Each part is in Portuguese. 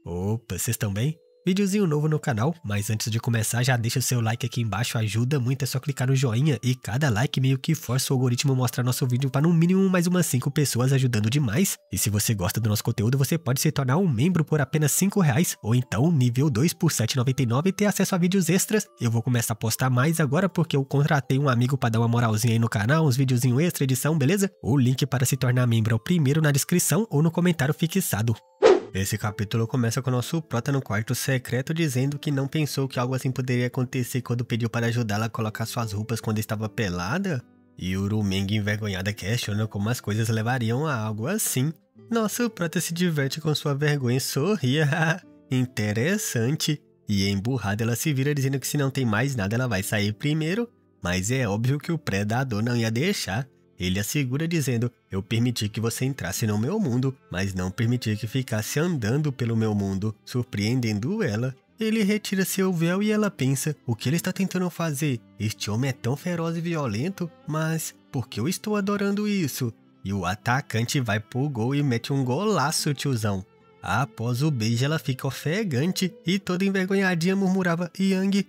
Opa, vocês estão bem? Videozinho novo no canal, mas antes de começar já deixa o seu like aqui embaixo, ajuda muito, é só clicar no joinha e cada like meio que força o algoritmo a mostrar nosso vídeo para no mínimo mais umas 5 pessoas, ajudando demais. E se você gosta do nosso conteúdo, você pode se tornar um membro por apenas R$5 ou então nível 2 por R$7,99 e ter acesso a vídeos extras. Eu vou começar a postar mais agora porque eu contratei um amigo para dar uma moralzinha aí no canal, uns videozinho extra, edição, beleza? O link para se tornar membro é o primeiro na descrição ou no comentário fixado. Esse capítulo começa com o nosso prota no quarto secreto dizendo que não pensou que algo assim poderia acontecer quando pediu para ajudá-la a colocar suas roupas quando estava pelada. E Urumeng envergonhada questiona como as coisas levariam a algo assim. Nosso prota se diverte com sua vergonha e sorri. Interessante. E emburrada ela se vira dizendo que se não tem mais nada ela vai sair primeiro. Mas é óbvio que o predador não ia deixar. Ele a segura dizendo, eu permiti que você entrasse no meu mundo, mas não permiti que ficasse andando pelo meu mundo, surpreendendo ela. Ele retira seu véu e ela pensa, o que ele está tentando fazer? Este homem é tão feroz e violento, mas por que eu estou adorando isso? E o atacante vai pro gol e mete um golaço, tiozão. Após o beijo ela fica ofegante e toda envergonhadinha murmurava, Yang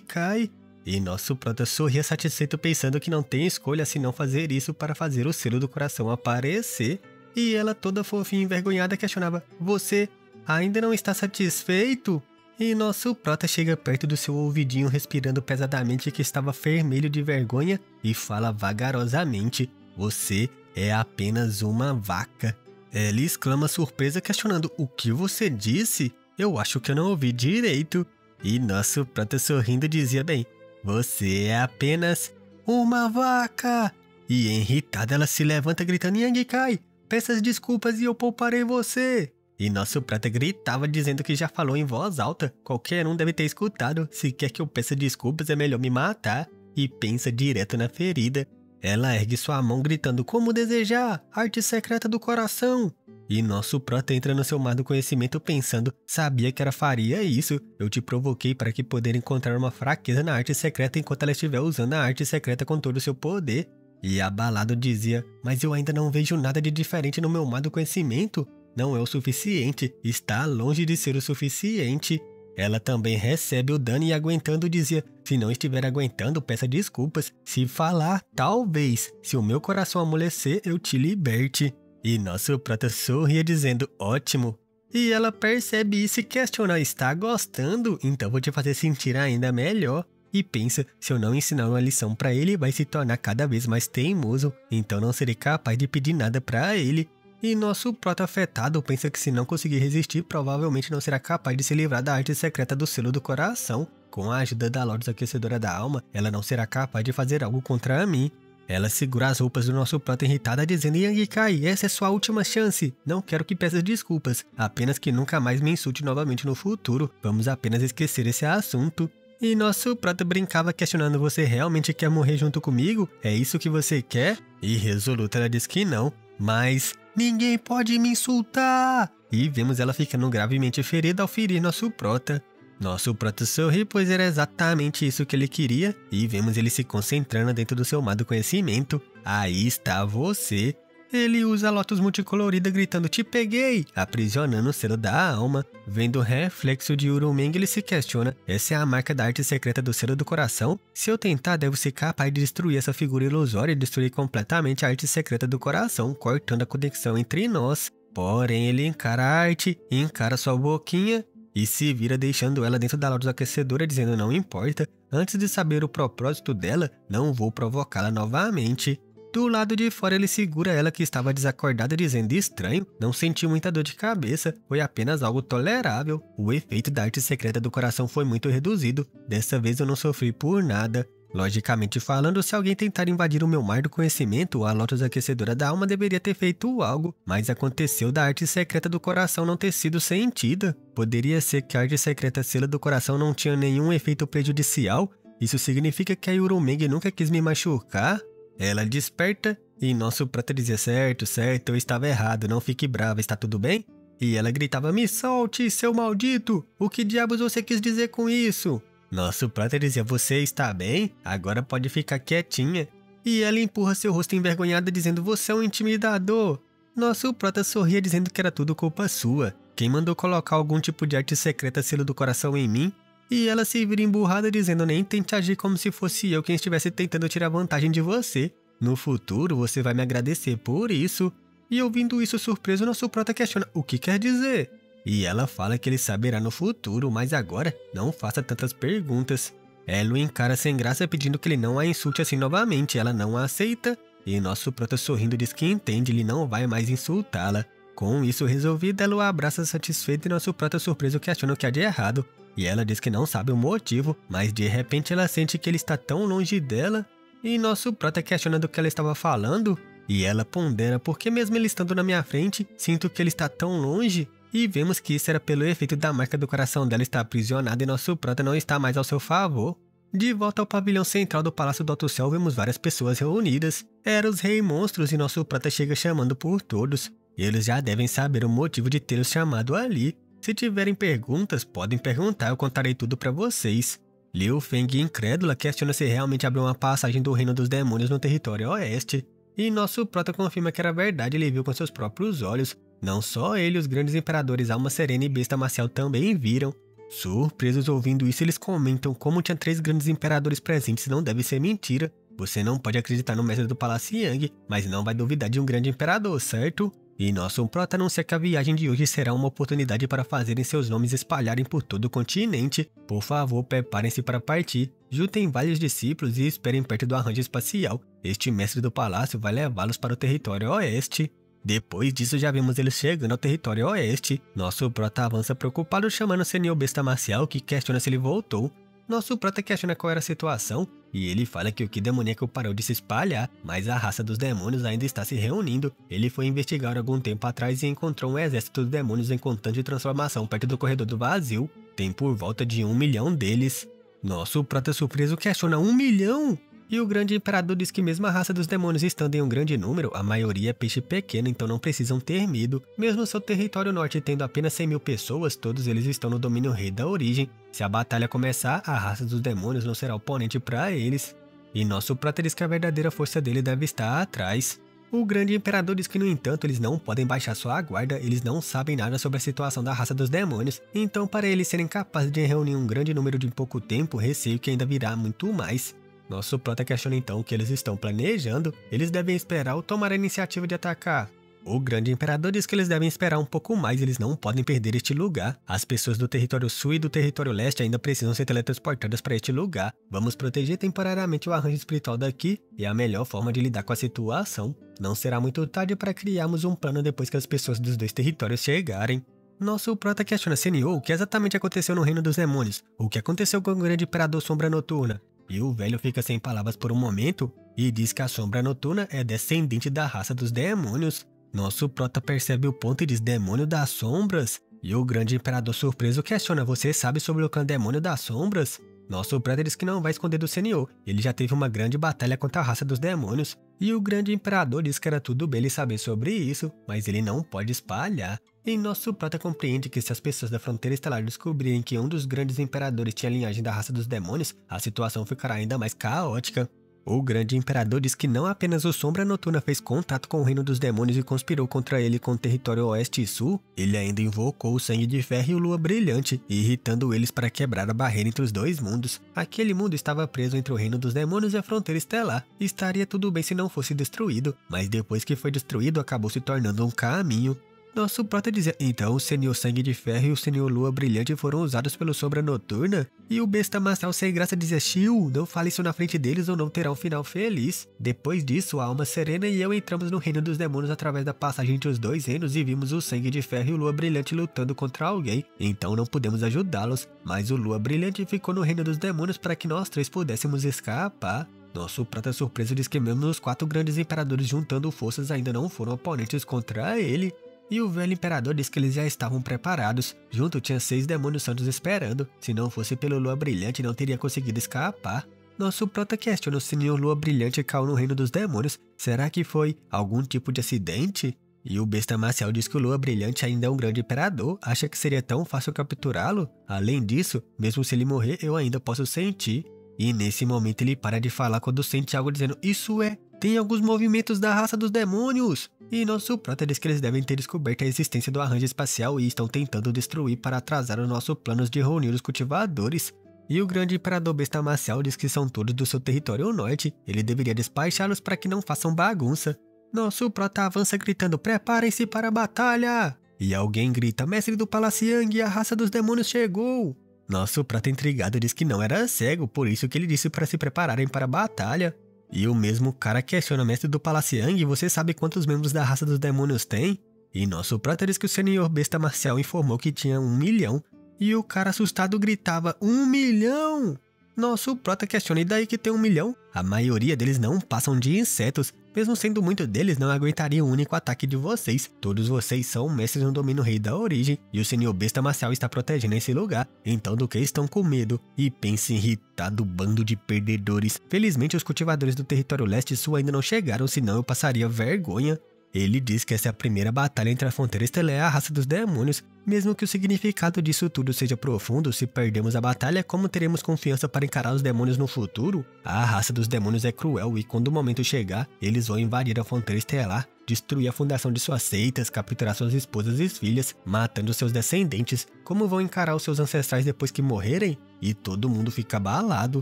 cai. E nosso prota sorria satisfeito pensando que não tem escolha senão fazer isso para fazer o selo do coração aparecer. E ela toda fofinha e envergonhada questionava, você ainda não está satisfeito? E nosso prota chega perto do seu ouvidinho respirando pesadamente que estava vermelho de vergonha e fala vagarosamente, você é apenas uma vaca. Ela exclama surpresa questionando, o que você disse? Eu acho que eu não ouvi direito. E nosso prota sorrindo dizia bem, você é apenas uma vaca! E irritada ela se levanta gritando, Yang cai, peça as desculpas e eu pouparei você! E nosso prata gritava dizendo que já falou em voz alta, qualquer um deve ter escutado, se quer que eu peça desculpas é melhor me matar, e pensa direto na ferida. Ela ergue sua mão gritando, como desejar, arte secreta do coração! E nosso prota entra no seu mar do conhecimento pensando, sabia que ela faria isso, eu te provoquei para que poder encontrar uma fraqueza na arte secreta enquanto ela estiver usando a arte secreta com todo o seu poder. E abalado dizia, mas eu ainda não vejo nada de diferente no meu mar do conhecimento, não é o suficiente, está longe de ser o suficiente. Ela também recebe o dano e aguentando dizia, se não estiver aguentando peça desculpas, se falar, talvez, se o meu coração amolecer eu te liberte. E nosso prota sorria dizendo, ótimo. E ela percebe isso e questiona, está gostando? Então vou te fazer sentir ainda melhor. E pensa, se eu não ensinar uma lição pra ele, vai se tornar cada vez mais teimoso. Então não serei capaz de pedir nada pra ele. E nosso prota afetado pensa que se não conseguir resistir, provavelmente não será capaz de se livrar da arte secreta do selo do coração. Com a ajuda da Lotus Aquecedora da Alma, ela não será capaz de fazer algo contra mim. Ela segura as roupas do nosso prota irritada dizendo, Yang cai, essa é sua última chance. Não quero que peças desculpas, apenas que nunca mais me insulte novamente no futuro. Vamos apenas esquecer esse assunto. E nosso prota brincava questionando, você realmente quer morrer junto comigo? É isso que você quer? E resoluta ela diz que não, mas ninguém pode me insultar. E vemos ela ficando gravemente ferida ao ferir nosso prota. Nosso prota sorri, pois era exatamente isso que ele queria, e vemos ele se concentrando dentro do seu mar do conhecimento. Aí está você. Ele usa a Lotus multicolorida gritando, te peguei, aprisionando o selo da alma. Vendo o reflexo de Urumeng, ele se questiona, essa é a marca da arte secreta do selo do coração? Se eu tentar, devo ser capaz de destruir essa figura ilusória e destruir completamente a arte secreta do coração, cortando a conexão entre nós. Porém, ele encara a arte, encara sua boquinha, e se vira deixando ela dentro da Lotus Aquecedora dizendo não importa, antes de saber o propósito dela, não vou provocá-la novamente. Do lado de fora ele segura ela que estava desacordada dizendo estranho, não senti muita dor de cabeça, foi apenas algo tolerável. O efeito da arte secreta do coração foi muito reduzido, dessa vez eu não sofri por nada. Logicamente falando, se alguém tentar invadir o meu mar do conhecimento, a Lotus Aquecedora da Alma deveria ter feito algo, mas aconteceu da arte secreta do coração não ter sido sentida. Poderia ser que a arte secreta selo do coração não tinha nenhum efeito prejudicial? Isso significa que a Urumeng nunca quis me machucar? Ela desperta e nosso prata dizia, certo, eu estava errado, não fique brava, está tudo bem? E ela gritava, me solte, seu maldito, o que diabos você quis dizer com isso? Nosso prata dizia, você está bem? Agora pode ficar quietinha. E ela empurra seu rosto envergonhada dizendo, você é um intimidador. Nosso prota sorria dizendo que era tudo culpa sua. Quem mandou colocar algum tipo de arte secreta selo do coração em mim? E ela se vira emburrada dizendo nem tente agir como se fosse eu quem estivesse tentando tirar vantagem de você. No futuro você vai me agradecer por isso. E ouvindo isso surpreso, nosso prota questiona o que quer dizer. E ela fala que ele saberá no futuro, mas agora não faça tantas perguntas. Ela o encara sem graça pedindo que ele não a insulte assim novamente, ela não a aceita. E nosso prota sorrindo diz que entende, ele não vai mais insultá-la. Com isso resolvido, ela o abraça satisfeita e nosso prota surpreso questiona o que há de errado. E ela diz que não sabe o motivo, mas de repente ela sente que ele está tão longe dela. E nosso prota questiona do que ela estava falando. E ela pondera porque mesmo ele estando na minha frente, sinto que ele está tão longe. E vemos que isso era pelo efeito da marca do coração dela estar aprisionada e nosso prota não está mais ao seu favor. De volta ao pavilhão central do Palácio do Alto Céu, vemos várias pessoas reunidas. Eram os rei monstros e nosso prota chega chamando por todos. Eles já devem saber o motivo de tê-los chamado ali. Se tiverem perguntas, podem perguntar, eu contarei tudo pra vocês. Liu Feng, incrédula, questiona se realmente abriu uma passagem do Reino dos Demônios no território oeste. E nosso prota confirma que era verdade, ele viu com seus próprios olhos. Não só ele, os grandes imperadores Alma Serena e Besta Marcial também viram. Surpresos ouvindo isso, eles comentam como tinha 3 grandes imperadores presentes, não deve ser mentira. Você não pode acreditar no mestre do Palácio Yang, mas não vai duvidar de um grande imperador, certo? E nosso prota anuncia que a viagem de hoje será uma oportunidade para fazerem seus nomes espalharem por todo o continente. Por favor, preparem-se para partir. Juntem vários discípulos e esperem perto do arranjo espacial. Este mestre do palácio vai levá-los para o território oeste. Depois disso, já vemos eles chegando ao território oeste. Nosso prota avança preocupado chamando o senhor Besta Marcial, que questiona se ele voltou. Nosso prota questiona qual era a situação, e ele fala que o Ki demoníaco parou de se espalhar, mas a raça dos demônios ainda está se reunindo. Ele foi investigar algum tempo atrás e encontrou um exército de demônios em constante transformação perto do corredor do vazio. Tem por volta de 1 milhão deles. Nosso prota surpreso questiona 1 milhão? E o grande imperador diz que mesmo a raça dos demônios estando em um grande número, a maioria é peixe pequeno, então não precisam ter medo. Mesmo seu território norte tendo apenas 100 mil pessoas, todos eles estão no domínio rei da origem. Se a batalha começar, a raça dos demônios não será oponente para eles. E nosso prota diz que a verdadeira força dele deve estar atrás. O grande imperador diz que, no entanto, eles não podem baixar sua guarda, eles não sabem nada sobre a situação da raça dos demônios. Então, para eles serem capazes de reunir um grande número de pouco tempo, receio que ainda virá muito mais. Nosso prota questiona então o que eles estão planejando. Eles devem esperar ou tomar a iniciativa de atacar. O grande imperador diz que eles devem esperar um pouco mais, eles não podem perder este lugar. As pessoas do território sul e do território leste ainda precisam ser teletransportadas para este lugar. Vamos proteger temporariamente o arranjo espiritual daqui, e é a melhor forma de lidar com a situação. Não será muito tarde para criarmos um plano depois que as pessoas dos 2 territórios chegarem. Nosso prota questiona Senhor o que exatamente aconteceu no Reino dos Demônios. O que aconteceu com o grande imperador Sombra Noturna? E o velho fica sem palavras por um momento e diz que a Sombra Noturna é descendente da raça dos demônios. Nosso prota percebe o ponto e diz demônio das sombras? E o grande imperador surpreso questiona, você sabe sobre o clã demônio das sombras? Nosso prota diz que não vai esconder do senhor, ele já teve uma grande batalha contra a raça dos demônios. E o grande imperador diz que era tudo bem ele saber sobre isso, mas ele não pode espalhar. E nosso prota compreende que se as pessoas da fronteira estelar descobrirem que um dos grandes imperadores tinha a linhagem da raça dos demônios, a situação ficará ainda mais caótica. O grande imperador diz que não apenas o Sombra Noturna fez contato com o reino dos demônios e conspirou contra ele com o território oeste e sul, ele ainda invocou o Sangue de Ferro e o Lua Brilhante, irritando eles para quebrar a barreira entre os 2 mundos. Aquele mundo estava preso entre o reino dos demônios e a fronteira estelar. Estaria tudo bem se não fosse destruído, mas depois que foi destruído acabou se tornando um caminho. Nosso prota dizia, então o Senhor Sangue de Ferro e o Senhor Lua Brilhante foram usados pelo Sombra Noturna? E o Besta Marcial sem graça dizia, Xiu, não fale isso na frente deles ou não terá um final feliz. Depois disso, a Alma Serena e eu entramos no Reino dos Demônios através da passagem entre os 2 reinos e vimos o Sangue de Ferro e o Lua Brilhante lutando contra alguém, então não pudemos ajudá-los, mas o Lua Brilhante ficou no Reino dos Demônios para que nós 3 pudéssemos escapar. Nosso prota surpreso diz que mesmo os 4 grandes imperadores juntando forças ainda não foram oponentes contra ele. E o velho imperador diz que eles já estavam preparados. Junto tinha 6 demônios santos esperando. Se não fosse pelo Lua Brilhante, não teria conseguido escapar. Nosso prota questiona se o Senhor Lua Brilhante caiu no reino dos demônios. Será que foi algum tipo de acidente? E o Besta Marcial diz que o Lua Brilhante ainda é um grande imperador. Acha que seria tão fácil capturá-lo? Além disso, mesmo se ele morrer, eu ainda posso sentir. E nesse momento ele para de falar quando sente algo dizendo, isso é Tem alguns movimentos da raça dos demônios! E nosso prota diz que eles devem ter descoberto a existência do arranjo espacial e estão tentando destruir para atrasar os nossos planos de reunir os cultivadores. E o grande imperador besta marcial diz que são todos do seu território norte, ele deveria despachá-los para que não façam bagunça. Nosso prota avança gritando: preparem-se para a batalha! E alguém grita: mestre do Palaciang, a raça dos demônios chegou! Nosso prata intrigado diz que não era cego, por isso que ele disse para se prepararem para a batalha. E o mesmo cara questiona: mestre do Palaciang, você sabe quantos membros da raça dos demônios tem? E nosso prata diz que o senhor besta marcial informou que tinha 1 milhão. E o cara assustado gritava: 1 milhão! Nosso prota questiona: e daí que tem 1 milhão? A maioria deles não passam de insetos. Mesmo sendo muito deles, não aguentariam o único ataque de vocês. Todos vocês são mestres no domínio rei da origem. E o senhor besta marcial está protegendo esse lugar. Então do que estão com medo? E pense irritado bando de perdedores. Felizmente os cultivadores do território leste sul ainda não chegaram, senão eu passaria vergonha. Ele diz que essa é a primeira batalha entre a fronteira estelar e a raça dos demônios. Mesmo que o significado disso tudo seja profundo, se perdemos a batalha, como teremos confiança para encarar os demônios no futuro? A raça dos demônios é cruel e quando o momento chegar, eles vão invadir a fronteira estelar, destruir a fundação de suas seitas, capturar suas esposas e filhas, matando seus descendentes. Como vão encarar os seus ancestrais depois que morrerem? E todo mundo fica abalado.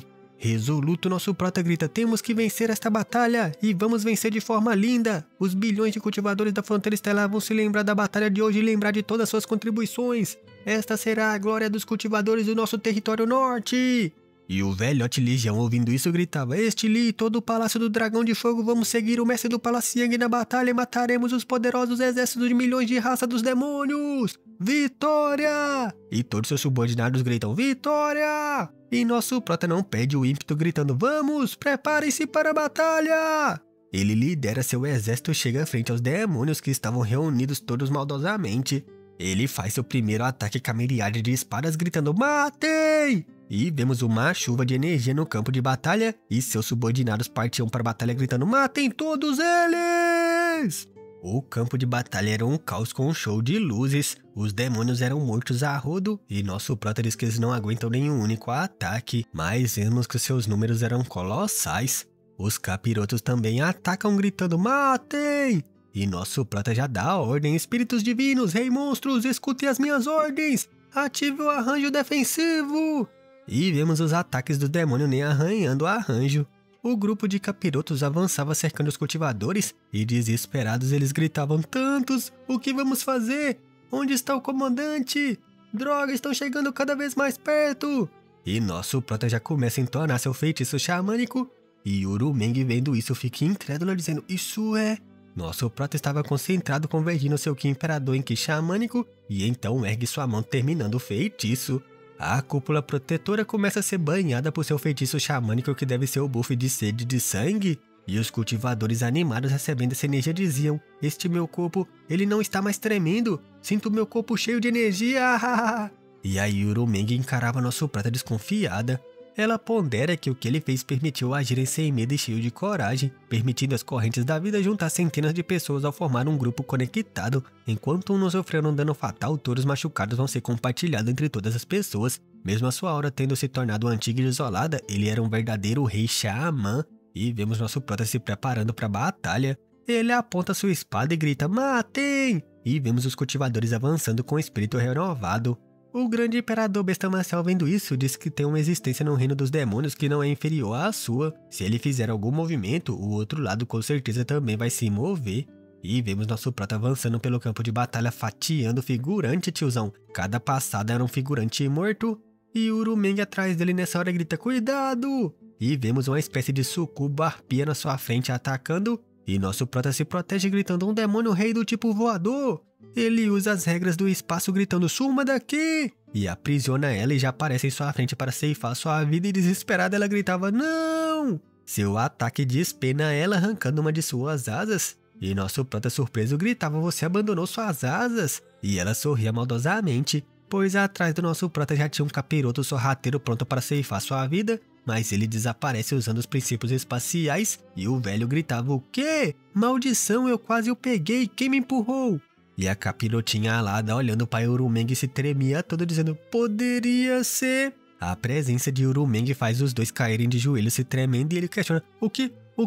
Resoluto, nosso prota grita: temos que vencer esta batalha, e vamos vencer de forma linda. Os bilhões de cultivadores da fronteira estelar vão se lembrar da batalha de hoje e lembrar de todas suas contribuições. Esta será a glória dos cultivadores do nosso território norte. E o velhote Legião, ouvindo isso, gritava: este Li, todo o palácio do dragão de fogo, vamos seguir o mestre do Palaciang na batalha e mataremos os poderosos exércitos de milhões de raça dos demônios. Vitória! E todos seus subordinados gritam: vitória! E nosso prota não perde o ímpeto, gritando: vamos, preparem-se para a batalha! Ele lidera seu exército e chega frente aos demônios que estavam reunidos todos maldosamente. Ele faz seu primeiro ataque com a miríade de espadas, gritando: matem! E vemos uma chuva de energia no campo de batalha e seus subordinados partiam para a batalha gritando: matem todos eles! O campo de batalha era um caos com um show de luzes, os demônios eram mortos a rodo e nosso prota diz que eles não aguentam nenhum único ataque, mas vemos que seus números eram colossais. Os capirotos também atacam gritando: matem! E nosso prota já dá a ordem: espíritos divinos, rei monstros, escutem as minhas ordens, ative o arranjo defensivo! E vemos os ataques do demônio nem arranhando o arranjo. O grupo de capirotos avançava cercando os cultivadores e desesperados eles gritavam: tantos, o que vamos fazer? Onde está o comandante? Droga, estão chegando cada vez mais perto! E nosso prota já começa a entonar seu feitiço xamânico e Urumeng vendo isso fica incrédulo dizendo: isso é... Nosso prota estava concentrado convergindo seu Ki Imperador em Ki xamânico e então ergue sua mão terminando o feitiço. A cúpula protetora começa a ser banhada por seu feitiço xamânico que deve ser o buff de sede de sangue. E os cultivadores animados recebendo essa energia diziam: este meu corpo, ele não está mais tremendo, sinto meu corpo cheio de energia. E a Urumeng encarava nosso prata desconfiada. Ela pondera que o que ele fez permitiu agirem sem medo e cheio de coragem, permitindo as correntes da vida juntar centenas de pessoas ao formar um grupo conectado. Enquanto um não sofreu um dano fatal, todos os machucados vão ser compartilhados entre todas as pessoas. Mesmo a sua aura tendo se tornado antiga e isolada, ele era um verdadeiro rei xamã. E vemos nosso prota se preparando para a batalha. Ele aponta sua espada e grita: matem! E vemos os cultivadores avançando com o espírito renovado. O grande imperador besta marcial vendo isso diz que tem uma existência no reino dos demônios que não é inferior à sua. Se ele fizer algum movimento, o outro lado com certeza também vai se mover. E vemos nosso prota avançando pelo campo de batalha fatiando figurante, tiozão. Cada passada era um figurante morto. E Urumeng atrás dele nessa hora grita: cuidado! E vemos uma espécie de sucubo arpia na sua frente atacando. E nosso prota se protege gritando: um demônio rei do tipo voador! Ele usa as regras do espaço gritando: suma daqui! E aprisiona ela e já aparece em sua frente para ceifar sua vida e desesperada ela gritava: não! Seu ataque despena ela arrancando uma de suas asas. E nosso prota surpreso gritava: você abandonou suas asas! E ela sorria maldosamente, pois atrás do nosso prota já tinha um capiroto sorrateiro pronto para ceifar sua vida. Mas ele desaparece usando os princípios espaciais e o velho gritava: o quê? Maldição, eu quase o peguei, quem me empurrou? E a capirotinha alada olhando para Urumeng se tremia todo dizendo: poderia ser... A presença de Urumeng faz os dois caírem de joelhos se tremendo e ele questiona: o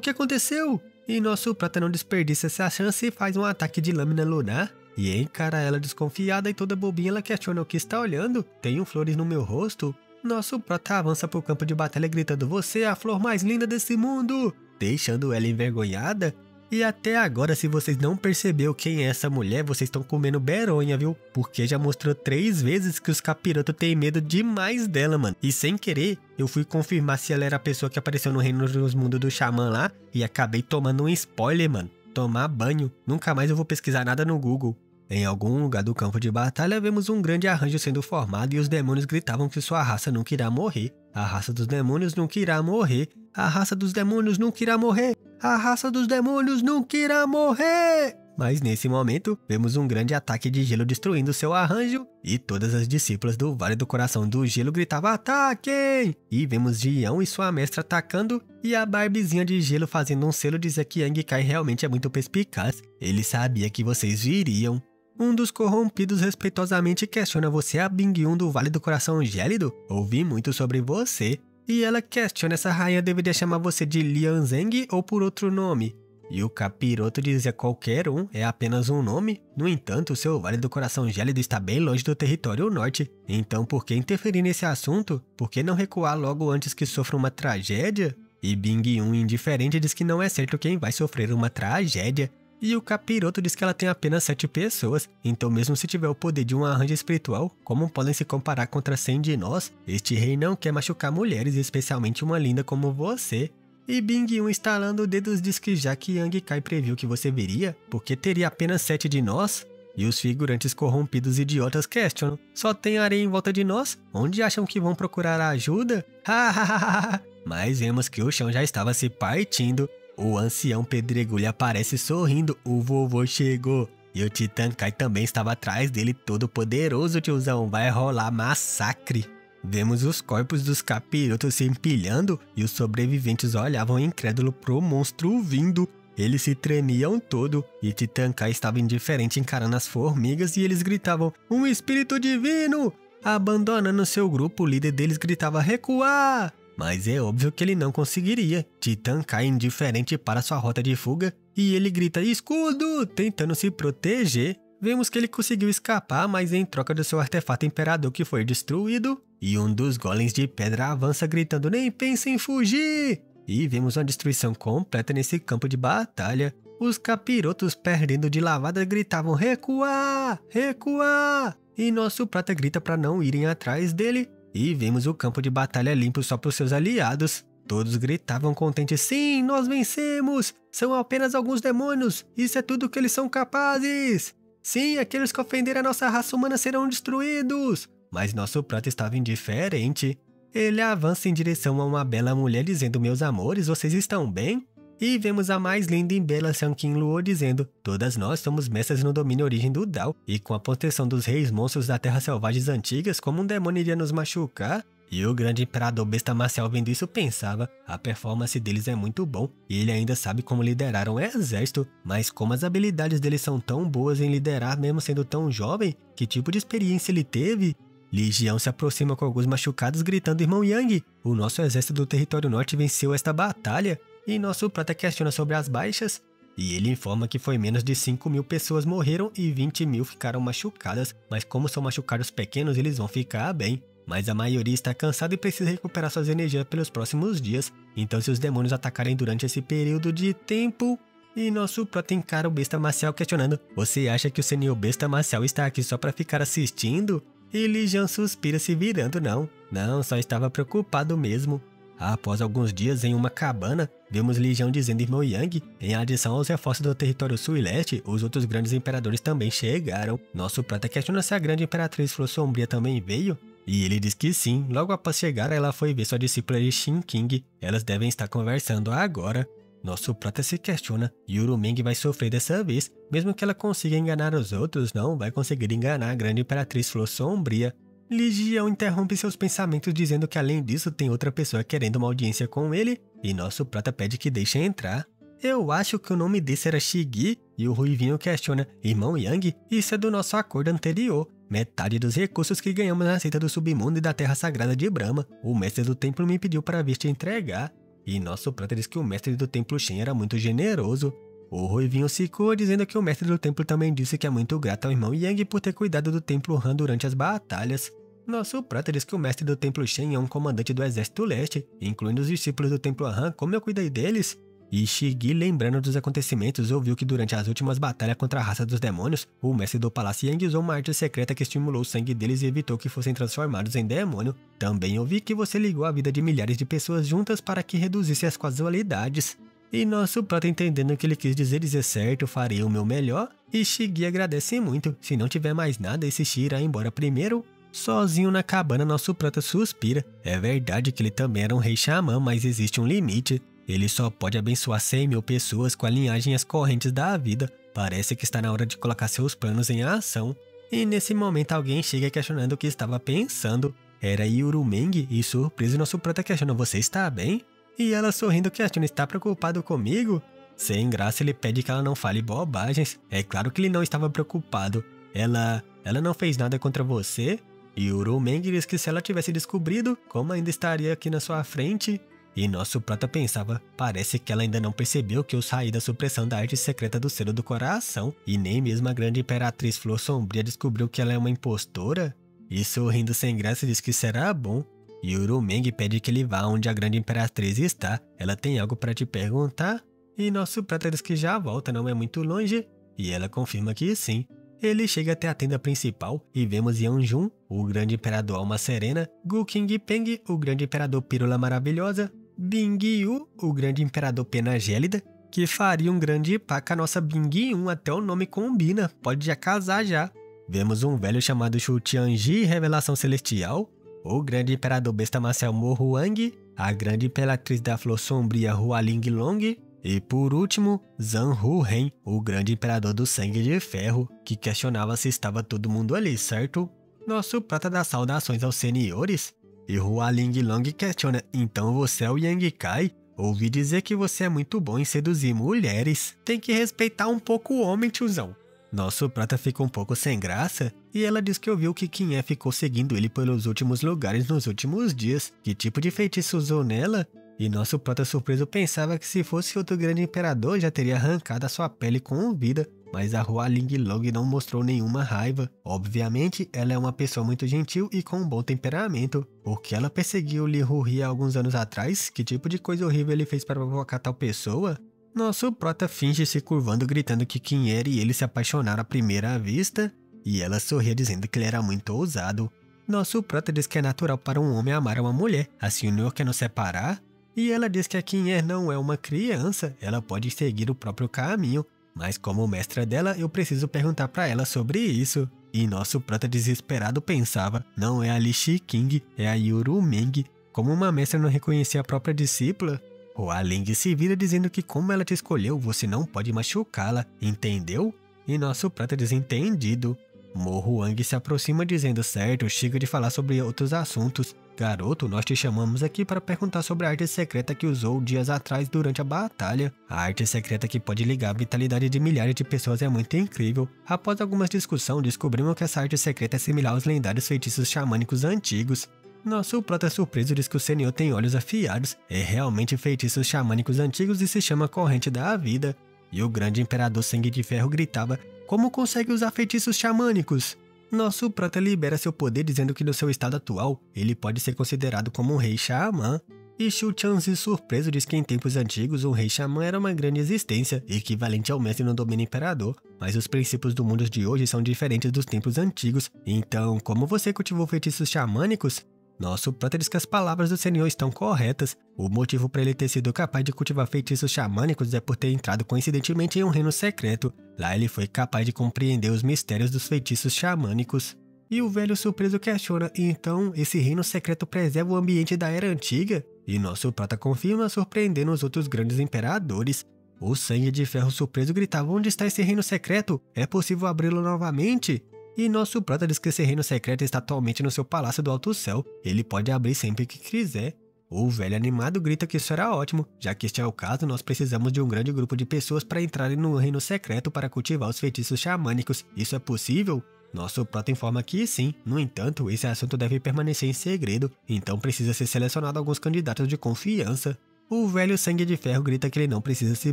que aconteceu? E nosso prata não desperdiça essa chance e faz um ataque de lâmina lunar. E encara ela desconfiada e toda bobinha ela questiona o que está olhando. Tenho flores no meu rosto? Nosso prota avança pro campo de batalha gritando: você é a flor mais linda desse mundo! Deixando ela envergonhada. E até agora, se vocês não perceberam quem é essa mulher, vocês estão comendo beronha, viu? Porque já mostrou 3 vezes que os capirotos têm medo demais dela, mano. E sem querer, eu fui confirmar se ela era a pessoa que apareceu no Reino dos Mundos do Xamã lá. E acabei tomando um spoiler, mano. Tomar banho. Nunca mais eu vou pesquisar nada no Google. Em algum lugar do campo de batalha, vemos um grande arranjo sendo formado e os demônios gritavam que sua raça nunca irá morrer. A raça dos demônios nunca irá morrer. A raça dos demônios nunca irá morrer. A raça dos demônios nunca irá morrer. Mas nesse momento, vemos um grande ataque de gelo destruindo seu arranjo e todas as discípulas do Vale do Coração do Gelo gritavam: ataquem! E vemos Jião e sua mestra atacando e a Barbizinha de Gelo fazendo um selo dizer que Yang Kai realmente é muito perspicaz. Ele sabia que vocês viriam. Um dos corrompidos respeitosamente questiona: você é a Bing-1 do Vale do Coração Gélido? Ouvi muito sobre você. E ela questiona: essa rainha deveria chamar você de Lian Zeng ou por outro nome? E o capiroto dizia: qualquer um, é apenas um nome. No entanto, o seu Vale do Coração Gélido está bem longe do território norte. Então por que interferir nesse assunto? Por que não recuar logo antes que sofra uma tragédia? E Bing-1 indiferente diz que não é certo quem vai sofrer uma tragédia. E o capiroto diz que ela tem apenas 7 pessoas, então mesmo se tiver o poder de um arranjo espiritual, como podem se comparar contra 100 de nós? Este rei não quer machucar mulheres, especialmente uma linda como você. E Bing-1 estalando dedos diz que já que Yang Kai previu que você viria, porque teria apenas 7 de nós? E os figurantes corrompidos idiotas questionam: só tem areia em volta de nós? Onde acham que vão procurar ajuda? Hahaha! Mas vemos que o chão já estava se partindo. O ancião pedregulho aparece sorrindo: o vovô chegou. E o Titã Kai também estava atrás dele, todo poderoso, tiozão. Vai rolar massacre. Vemos os corpos dos capirotos se empilhando e os sobreviventes olhavam incrédulo pro monstro vindo. Eles se tremiam todo e Titã Kai estava indiferente encarando as formigas e eles gritavam: um espírito divino! Abandonando seu grupo, o líder deles gritava: recuar! Mas é óbvio que ele não conseguiria. Titã Kai indiferente para sua rota de fuga e ele grita: escudo! Tentando se proteger. Vemos que ele conseguiu escapar, mas em troca do seu artefato imperador que foi destruído. E um dos golems de pedra avança gritando: nem pense em fugir! E vemos uma destruição completa nesse campo de batalha. Os capirotos perdendo de lavada gritavam: recuar! Recuar! E nosso prata grita para não irem atrás dele. E vemos o campo de batalha limpo só para os seus aliados. Todos gritavam contentes: sim, nós vencemos! São apenas alguns demônios, isso é tudo que eles são capazes! Sim, aqueles que ofenderam a nossa raça humana serão destruídos! Mas nosso prata estava indiferente. Ele avança em direção a uma bela mulher dizendo: meus amores, vocês estão bem? E vemos a mais linda e bela Shankin Luo dizendo: todas nós somos mestres no domínio origem do Dao, e com a proteção dos reis monstros da terra selvagens antigas, como um demônio iria nos machucar? E o grande imperador besta marcial vendo isso pensava: a performance deles é muito bom, e ele ainda sabe como liderar um exército, mas como as habilidades dele são tão boas em liderar mesmo sendo tão jovem, que tipo de experiência ele teve? Ligião se aproxima com alguns machucados gritando: irmão Yang, o nosso exército do território norte venceu esta batalha. E nosso prata questiona sobre as baixas, e ele informa que foi menos de 5.000 pessoas morreram e 20.000 ficaram machucadas, mas como são machucados pequenos, eles vão ficar bem. Mas a maioria está cansada e precisa recuperar suas energias pelos próximos dias, então se os demônios atacarem durante esse período de tempo... E nosso prota encara o besta marcial questionando: você acha que o senhor besta marcial está aqui só para ficar assistindo? E Lijian suspira se virando: não, só estava preocupado mesmo. Após alguns dias em uma cabana, vemos Lijian dizendo: irmão Yang, em adição aos reforços do território sul e leste, os outros grandes imperadores também chegaram. Nosso prata questiona se a grande imperatriz Flor Sombria também veio. E ele diz que sim, logo após chegar ela foi ver sua discípula de Shin King. Elas devem estar conversando agora. Nosso prata se questiona: Yurumeng vai sofrer dessa vez, mesmo que ela consiga enganar os outros, não vai conseguir enganar a grande imperatriz Flor Sombria. Lijian interrompe seus pensamentos dizendo que além disso tem outra pessoa querendo uma audiência com ele, e nosso prata pede que deixe entrar. Eu acho que o nome desse era Shigi, e o Ruivinho questiona: irmão Yang, isso é do nosso acordo anterior. Metade dos recursos que ganhamos na seita do submundo e da terra sagrada de Brahma. O mestre do templo me pediu para vir te entregar. e nosso prata diz que o mestre do templo Shen era muito generoso. O Ruivinho ficou dizendo que o mestre do templo também disse que é muito grato ao irmão Yang por ter cuidado do templo Han durante as batalhas. Nosso prata diz que o mestre do templo Shen é um comandante do exército leste, incluindo os discípulos do templo Han, como eu cuidei deles. E Shigi, lembrando dos acontecimentos, ouviu que durante as últimas batalhas contra a raça dos demônios, o mestre do palácio Yang usou uma arte secreta que estimulou o sangue deles e evitou que fossem transformados em demônio. Também ouvi que você ligou a vida de milhares de pessoas juntas para que reduzisse as casualidades. E nosso prata, entendendo o que ele quis dizer certo, farei o meu melhor. E Shigi agradece muito. Se não tiver mais nada, esse Shi irá embora primeiro. Sozinho na cabana, nosso prata suspira. É verdade que ele também era um rei xamã, mas existe um limite. Ele só pode abençoar 100 mil pessoas com a linhagem e as correntes da vida. Parece que está na hora de colocar seus planos em ação. E nesse momento alguém chega questionando o que estava pensando. Era Yurumeng e surpreso nosso prata questiona: você está bem? E ela sorrindo questiona: está preocupado comigo? Sem graça ele pede que ela não fale bobagens. É claro que ele não estava preocupado. Ela não fez nada contra você? Yurumeng diz que se ela tivesse descobrido, como ainda estaria aqui na sua frente? E nosso prata pensava: parece que ela ainda não percebeu que eu saí da supressão da arte secreta do selo do coração, e nem mesmo a grande imperatriz Flor Sombria descobriu que ela é uma impostora? E sorrindo sem graça diz que será bom. Yurumeng pede que ele vá onde a grande imperatriz está. Ela tem algo para te perguntar? E nosso prata diz que já volta, não é muito longe. E ela confirma que sim. Ele chega até a tenda principal e vemos Yanjun, o grande imperador Alma Serena, Gu Qingpeng, o grande imperador Pílula Maravilhosa, Bingyu, o grande imperador Pena Gélida, que faria um grande pá com a nossa Bingyu, até o nome combina, pode já casar já. Vemos um velho chamado Shu Tianji, Revelação Celestial, o grande imperador Besta Marcial Mo Huang, a grande imperatriz da Flor Sombria Hua Linglong, e por último, Zhang Hu-Ren, o grande imperador do Sangue de Ferro, que questionava se estava todo mundo ali, certo? Nosso prata dá saudações aos senhores. E Hua Linglong questiona: então você é o Yang Kai? Ouvi dizer que você é muito bom em seduzir mulheres. Tem que respeitar um pouco o homem, tiozão. Nosso prata fica um pouco sem graça, e ela diz que ouviu que Qin ficou seguindo ele pelos últimos lugares nos últimos dias. Que tipo de feitiço usou nela? E nosso prata surpreso pensava que se fosse outro grande imperador já teria arrancado a sua pele com vida, mas a Hua Linglong não mostrou nenhuma raiva. Obviamente, ela é uma pessoa muito gentil e com um bom temperamento. Porque ela perseguiu Li Huhi há alguns anos atrás? Que tipo de coisa horrível ele fez para provocar tal pessoa? Nosso prota finge se curvando, gritando que Qin e ele se apaixonaram à primeira vista, e ela sorria dizendo que ele era muito ousado. Nosso prota diz que é natural para um homem amar uma mulher, assim o Senhor quer nos separar? E ela diz que a Qin não é uma criança, ela pode seguir o próprio caminho, mas como mestra dela eu preciso perguntar para ela sobre isso. E nosso prata desesperado pensava: não é a Li Shiqing, é a Yurumeng. Como uma mestra não reconhecia a própria discípula? Hua Ling se vira dizendo que como ela te escolheu, você não pode machucá-la, entendeu? E nosso prata desentendido. Mo Huang se aproxima dizendo: certo, chega de falar sobre outros assuntos. Garoto, nós te chamamos aqui para perguntar sobre a arte secreta que usou dias atrás durante a batalha. A arte secreta que pode ligar a vitalidade de milhares de pessoas é muito incrível. Após algumas discussões, descobrimos que essa arte secreta é similar aos lendários feitiços xamânicos antigos. Nosso prota surpreso diz que o senhor tem olhos afiados. É realmente feitiços xamânicos antigos e se chama Corrente da Vida. E o grande imperador Sangue de Ferro gritava: como consegue usar feitiços xamânicos? Nosso prata libera seu poder dizendo que no seu estado atual, ele pode ser considerado como um rei xamã. E Shu Tianzi surpreso diz que em tempos antigos um rei xamã era uma grande existência, equivalente ao mestre no domínio imperador. Mas os princípios do mundo de hoje são diferentes dos tempos antigos. Então, como você cultivou feitiços xamânicos? Nosso prata diz que as palavras do senhor estão corretas. O motivo para ele ter sido capaz de cultivar feitiços xamânicos é por ter entrado coincidentemente em um reino secreto. Lá ele foi capaz de compreender os mistérios dos feitiços xamânicos. E o velho surpreso questiona: então esse reino secreto preserva o ambiente da Era Antiga? E nosso prata confirma, surpreendendo os outros grandes imperadores. O Sangue de Ferro surpreso gritava: onde está esse reino secreto? É possível abri-lo novamente? E nosso prata diz que esse reino secreto está atualmente no seu palácio do Alto Céu. Ele pode abrir sempre que quiser. O velho animado grita que isso será ótimo. Já que este é o caso, nós precisamos de um grande grupo de pessoas para entrarem no reino secreto para cultivar os feitiços xamânicos. Isso é possível? Nosso prota informa que sim. No entanto, esse assunto deve permanecer em segredo. Então precisa ser selecionado alguns candidatos de confiança. O velho Sangue de Ferro grita que ele não precisa se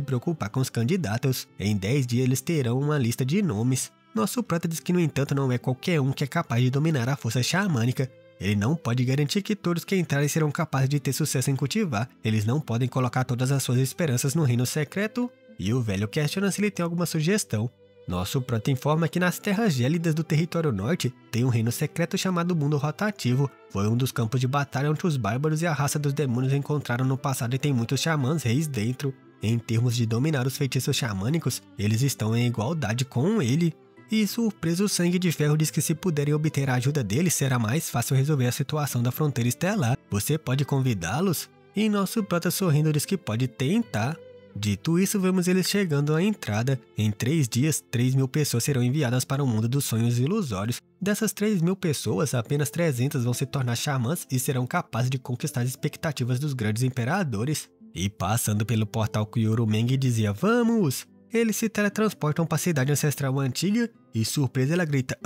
preocupar com os candidatos. Em 10 dias eles terão uma lista de nomes. Nosso prota diz que, no entanto, não é qualquer um que é capaz de dominar a força xamânica. Ele não pode garantir que todos que entrarem serão capazes de ter sucesso em cultivar. Eles não podem colocar todas as suas esperanças no reino secreto. E o velho questiona se ele tem alguma sugestão. Nosso prota informa que nas terras gélidas do território norte tem um reino secreto chamado Mundo Rotativo. Foi um dos campos de batalha onde os bárbaros e a raça dos demônios encontraram no passado e tem muitos xamãs reis dentro. Em termos de dominar os feitiços xamânicos, eles estão em igualdade com ele. E surpreso, o Sangue de Ferro diz que se puderem obter a ajuda dele, será mais fácil resolver a situação da fronteira estelar. Você pode convidá-los? E nosso prota sorrindo diz que pode tentar. Dito isso, vemos eles chegando à entrada. Em 3 dias, 3.000 pessoas serão enviadas para o mundo dos sonhos ilusórios. Dessas 3.000 pessoas, apenas 300 vão se tornar xamãs e serão capazes de conquistar as expectativas dos grandes imperadores. E passando pelo portal que Urumeng dizia, vamos! Eles se teletransportam para a cidade ancestral antiga e, surpresa, ela grita,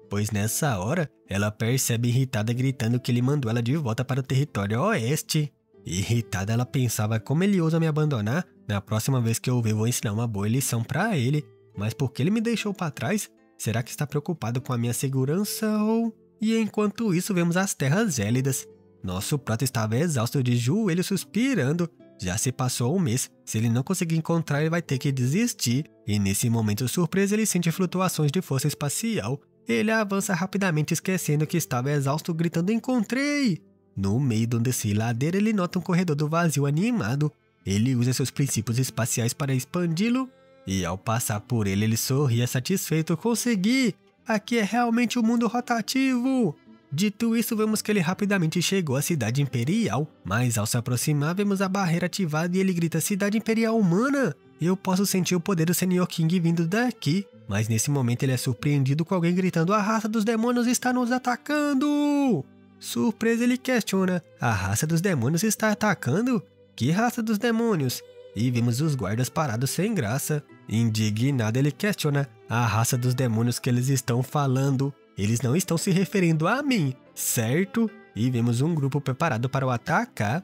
pois nessa hora, ela percebe irritada gritando que ele mandou ela de volta para o território oeste. Irritada, ela pensava, como ele ousa me abandonar? Na próxima vez que eu o ver, vou ensinar uma boa lição pra ele. Mas por que ele me deixou pra trás? Será que está preocupado com a minha segurança ou... E enquanto isso, vemos as terras gélidas. Nosso prota estava exausto, de joelho, suspirando. Já se passou um mês. Se ele não conseguir encontrar, ele vai ter que desistir. E nesse momento surpresa, ele sente flutuações de força espacial. Ele avança rapidamente, esquecendo que estava exausto, gritando, encontrei! No meio de uma desfiladeira, ele nota um corredor do vazio animado. Ele usa seus princípios espaciais para expandi-lo. E ao passar por ele, ele sorria satisfeito. Consegui! Aqui é realmente o mundo rotativo! Dito isso, vemos que ele rapidamente chegou à cidade imperial. Mas ao se aproximar, vemos a barreira ativada e ele grita, cidade imperial humana! Eu posso sentir o poder do Senior King vindo daqui. Mas nesse momento ele é surpreendido com alguém gritando, a raça dos demônios está nos atacando! Surpreso, ele questiona, a raça dos demônios está atacando? Que raça dos demônios? E vemos os guardas parados sem graça. Indignado, ele questiona, a raça dos demônios que eles estão falando? Eles não estão se referindo a mim, certo? E vemos um grupo preparado para o atacar.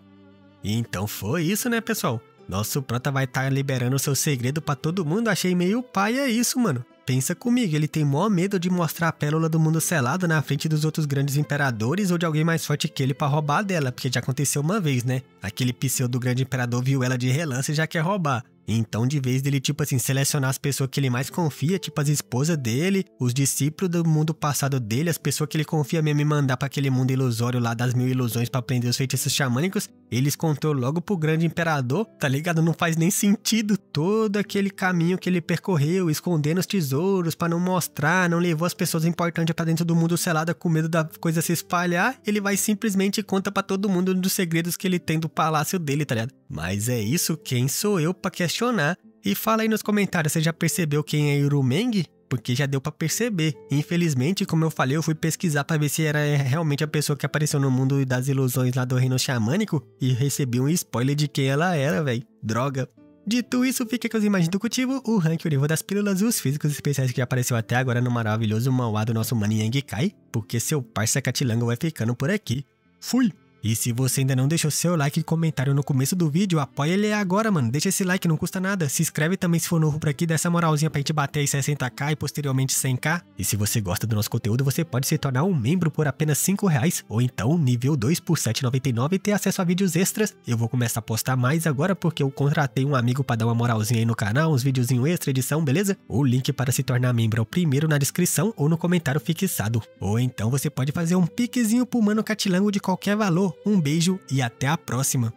E então foi isso, né, pessoal? Nosso prota vai estar liberando seu segredo pra todo mundo. Achei meio paia isso, mano. Pensa comigo, ele tem maior medo de mostrar a pérola do mundo selado na frente dos outros grandes imperadores ou de alguém mais forte que ele pra roubar dela, porque já aconteceu uma vez, né? Aquele pseudo grande imperador viu ela de relance e já quer roubar. Então, de vez dele, tipo assim, selecionar as pessoas que ele mais confia, tipo as esposas dele, os discípulos do mundo passado dele, as pessoas que ele confia mesmo em mandar pra aquele mundo ilusório lá das 1000 ilusões pra aprender os feitiços xamânicos, eles contou logo pro grande imperador, tá ligado? Não faz nem sentido todo aquele caminho que ele percorreu, escondendo os tesouros pra não mostrar, não levou as pessoas importantes pra dentro do mundo selado com medo da coisa se espalhar, ele vai simplesmente conta pra todo mundo dos segredos que ele tem do palácio dele, tá ligado? Mas é isso, quem sou eu pra questionar? E fala aí nos comentários, você já percebeu quem é Urumeng? Porque já deu pra perceber. Infelizmente, como eu falei, eu fui pesquisar pra ver se era realmente a pessoa que apareceu no mundo das ilusões lá do reino xamânico e recebi um spoiler de quem ela era, velho. Droga. Dito isso, fica com as imagens do cultivo, o rank, o nível das pílulas e os físicos especiais que apareceu até agora no maravilhoso manhwa do nosso mano Yang Kai, porque seu parça Catilango vai ficando por aqui. Fui! E se você ainda não deixou seu like e comentário no começo do vídeo, apoia ele agora, mano. Deixa esse like, não custa nada. Se inscreve também se for novo por aqui, dá essa moralzinha pra gente bater aí 60k e posteriormente 100k. E se você gosta do nosso conteúdo, você pode se tornar um membro por apenas 5 reais. Ou então, nível 2 por 7,99 e ter acesso a vídeos extras. Eu vou começar a postar mais agora porque eu contratei um amigo pra dar uma moralzinha aí no canal, uns videozinhos extra, edição, beleza? O link para se tornar membro é o primeiro na descrição ou no comentário fixado. Ou então você pode fazer um piquezinho pro mano Catilango de qualquer valor. Um beijo e até a próxima!